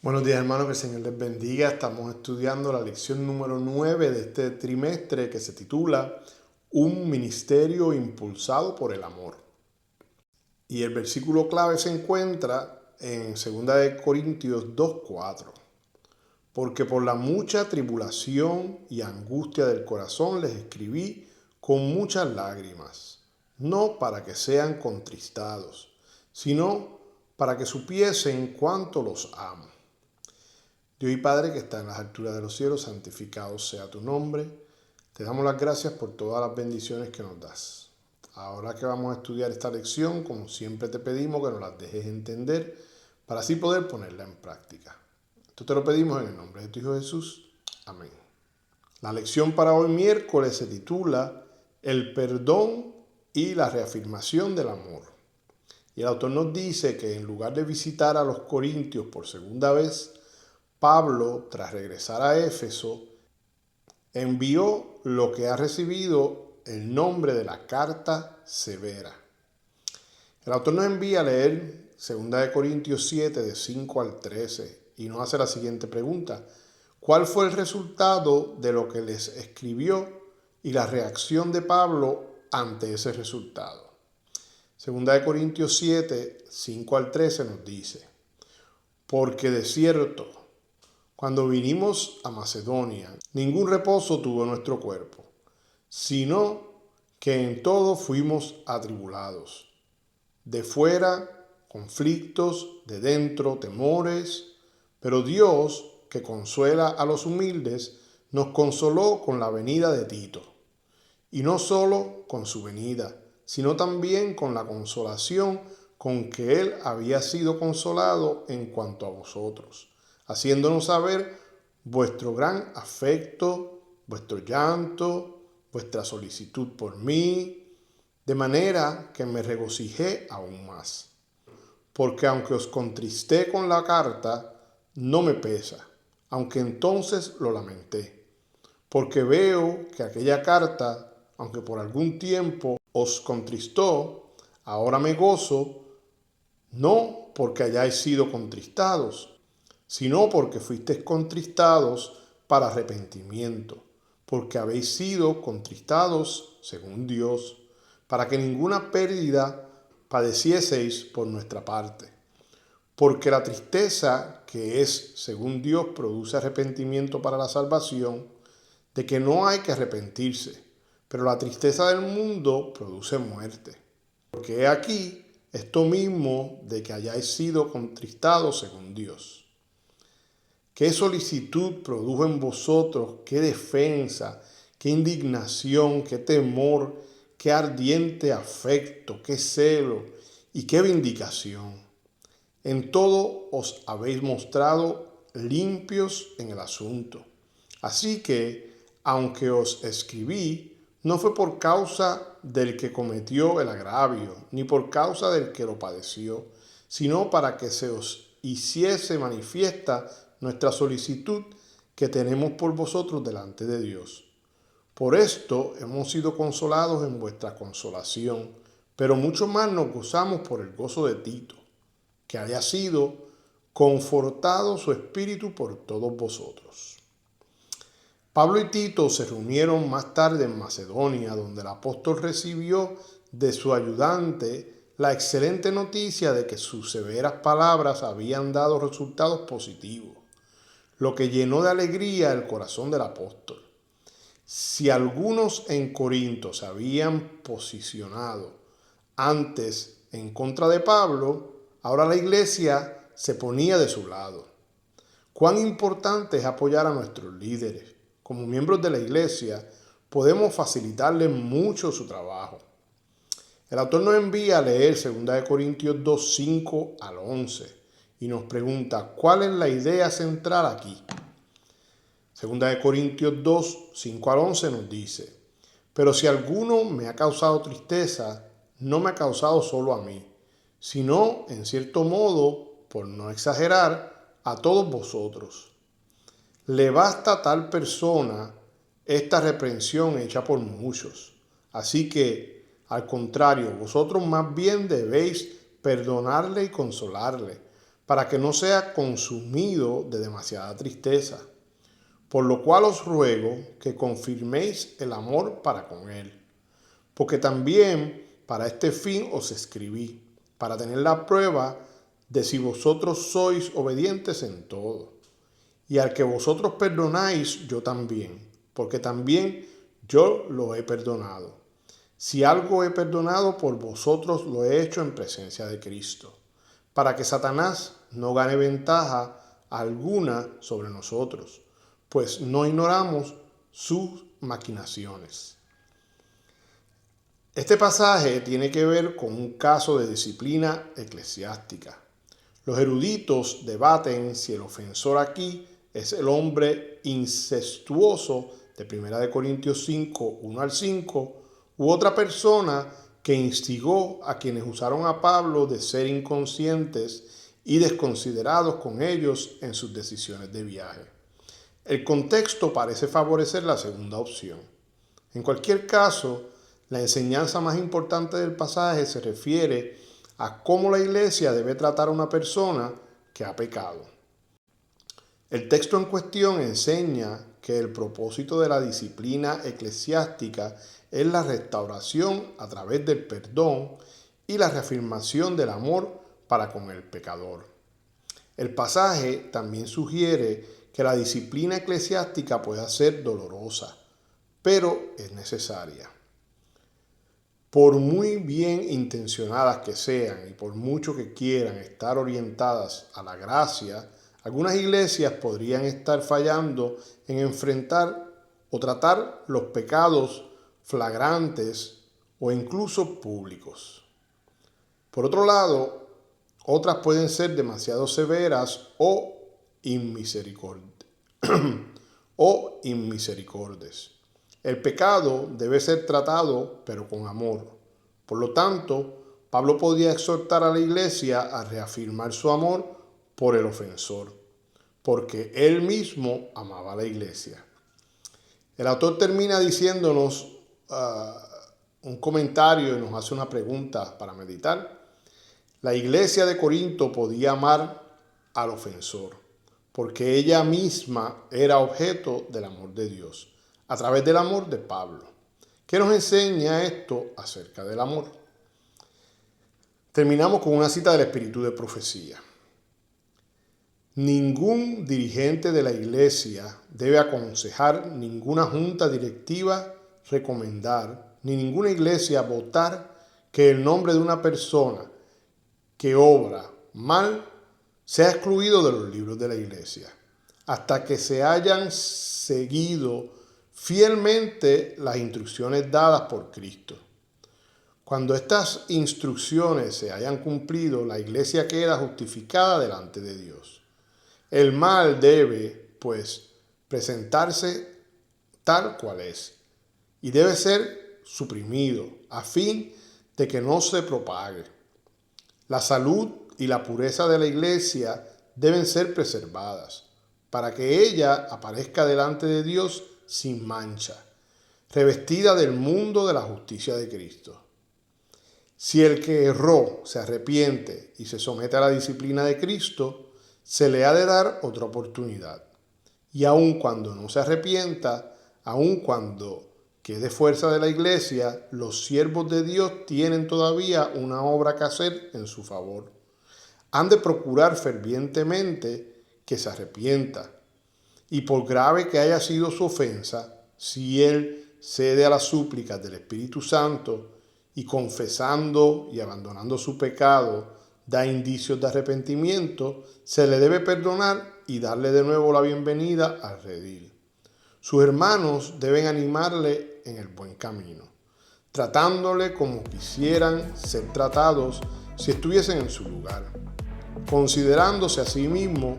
Buenos días, hermanos, que el Señor les bendiga. Estamos estudiando la lección número 9 de este trimestre que se titula Un ministerio impulsado por el amor. Y el versículo clave se encuentra en 2 Corintios 2:4. Porque por la mucha tribulación y angustia del corazón les escribí con muchas lágrimas, no para que sean contristados, sino para que supiesen cuánto los amo. Dios y Padre que está en las alturas de los cielos, santificado sea tu nombre. Te damos las gracias por todas las bendiciones que nos das. Ahora que vamos a estudiar esta lección, como siempre te pedimos que nos las dejes entender para así poder ponerla en práctica. Esto te lo pedimos en el nombre de tu Hijo Jesús. Amén. La lección para hoy miércoles se titula El perdón y la reafirmación del amor. Y el autor nos dice que en lugar de visitar a los corintios por segunda vez, Pablo, tras regresar a Éfeso, envió lo que ha recibido el nombre de la carta severa. El autor nos envía a leer 2 Corintios 7, de 5 al 13, y nos hace la siguiente pregunta. ¿Cuál fue el resultado de lo que les escribió y la reacción de Pablo ante ese resultado? 2 Corintios 7, 5 al 13 nos dice, porque de cierto, cuando vinimos a Macedonia, ningún reposo tuvo nuestro cuerpo, sino que en todo fuimos atribulados. De fuera, conflictos, de dentro, temores, pero Dios, que consuela a los humildes, nos consoló con la venida de Tito. Y no solo con su venida, sino también con la consolación con que él había sido consolado en cuanto a vosotros, haciéndonos saber vuestro gran afecto, vuestro llanto, vuestra solicitud por mí, de manera que me regocijé aún más. Porque aunque os contristé con la carta, no me pesa, aunque entonces lo lamenté. Porque veo que aquella carta, aunque por algún tiempo os contristó, ahora me gozo, no porque hayáis sido contristados, sino porque fuisteis contristados para arrepentimiento, porque habéis sido contristados según Dios, para que ninguna pérdida padecieseis por nuestra parte. Porque la tristeza que es según Dios produce arrepentimiento para la salvación, de que no hay que arrepentirse, pero la tristeza del mundo produce muerte. Porque he aquí esto mismo de que hayáis sido contristados según Dios. ¿Qué solicitud produjo en vosotros? ¿Qué defensa? ¿Qué indignación? ¿Qué temor? ¿Qué ardiente afecto? ¿Qué celo? ¿Y qué vindicación? En todo os habéis mostrado limpios en el asunto. Así que, aunque os escribí, no fue por causa del que cometió el agravio, ni por causa del que lo padeció, sino para que se os hiciese manifiesta nuestra solicitud que tenemos por vosotros delante de Dios. Por esto hemos sido consolados en vuestra consolación, pero mucho más nos gozamos por el gozo de Tito, que haya sido confortado su espíritu por todos vosotros. Pablo y Tito se reunieron más tarde en Macedonia, donde el apóstol recibió de su ayudante la excelente noticia de que sus severas palabras habían dado resultados positivos, lo que llenó de alegría el corazón del apóstol. Si algunos en Corinto se habían posicionado antes en contra de Pablo, ahora la iglesia se ponía de su lado. Cuán importante es apoyar a nuestros líderes. Como miembros de la iglesia, podemos facilitarles mucho su trabajo. El autor nos envía a leer 2 Corintios 2, 5 al 11 y nos pregunta, ¿cuál es la idea central aquí? 2 Corintios 2, 5 al 11 nos dice, pero si alguno me ha causado tristeza, no me ha causado solo a mí, sino, en cierto modo, por no exagerar, a todos vosotros. Le basta a tal persona esta reprensión hecha por muchos. Así que, al contrario, vosotros más bien debéis perdonarle y consolarle, para que no sea consumido de demasiada tristeza. Por lo cual os ruego que confirméis el amor para con él. Porque también para este fin os escribí, para tener la prueba de si vosotros sois obedientes en todo. Y al que vosotros perdonáis, yo también, porque también yo lo he perdonado. Si algo he perdonado por vosotros, lo he hecho en presencia de Cristo, para que Satanás no gane ventaja alguna sobre nosotros, pues no ignoramos sus maquinaciones. Este pasaje tiene que ver con un caso de disciplina eclesiástica. Los eruditos debaten si el ofensor aquí es el hombre incestuoso de 1 Corintios 5, 1 al 5, u otra persona que instigó a quienes usaron a Pablo de ser inconscientes y desconsiderados con ellos en sus decisiones de viaje. El contexto parece favorecer la segunda opción. En cualquier caso, la enseñanza más importante del pasaje se refiere a cómo la iglesia debe tratar a una persona que ha pecado. El texto en cuestión enseña que el propósito de la disciplina eclesiástica es la restauración a través del perdón y la reafirmación del amor para con el pecador. El pasaje también sugiere que la disciplina eclesiástica pueda ser dolorosa, pero es necesaria. Por muy bien intencionadas que sean y por mucho que quieran estar orientadas a la gracia, algunas iglesias podrían estar fallando en enfrentar o tratar los pecados flagrantes o incluso públicos. Por otro lado, otras pueden ser demasiado severas o inmisericordes. El pecado debe ser tratado, pero con amor. Por lo tanto, Pablo podía exhortar a la iglesia a reafirmar su amor por el ofensor, porque él mismo amaba a la iglesia. El autor termina diciéndonos un comentario y nos hace una pregunta para meditar. La iglesia de Corinto podía amar al ofensor, porque ella misma era objeto del amor de Dios, a través del amor de Pablo. ¿Qué nos enseña esto acerca del amor? Terminamos con una cita del Espíritu de Profecía. Ningún dirigente de la iglesia debe aconsejar, ninguna junta directiva recomendar, ni ninguna iglesia votar que el nombre de una persona que obra mal sea excluido de los libros de la iglesia, hasta que se hayan seguido fielmente las instrucciones dadas por Cristo. Cuando estas instrucciones se hayan cumplido, la iglesia queda justificada delante de Dios. El mal debe, pues, presentarse tal cual es y debe ser suprimido a fin de que no se propague. La salud y la pureza de la iglesia deben ser preservadas para que ella aparezca delante de Dios sin mancha, revestida del mundo de la justicia de Cristo. Si el que erró se arrepiente y se somete a la disciplina de Cristo, se le ha de dar otra oportunidad. Y aun cuando no se arrepienta, aun cuando quede fuerza de la iglesia, los siervos de Dios tienen todavía una obra que hacer en su favor. Han de procurar fervientemente que se arrepienta. Y por grave que haya sido su ofensa, si él cede a las súplicas del Espíritu Santo y confesando y abandonando su pecado, da indicios de arrepentimiento, se le debe perdonar y darle de nuevo la bienvenida al redil. Sus hermanos deben animarle en el buen camino, tratándole como quisieran ser tratados si estuviesen en su lugar, considerándose a sí mismos,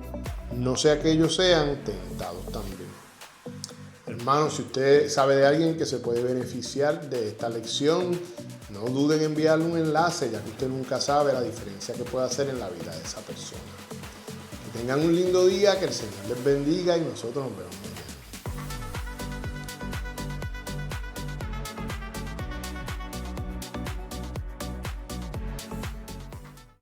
no sea que ellos sean tentados también. Hermanos, si usted sabe de alguien que se puede beneficiar de esta lección, no duden en enviarle un enlace, ya que usted nunca sabe la diferencia que puede hacer en la vida de esa persona. Que tengan un lindo día, que el Señor les bendiga y nosotros nos vemos.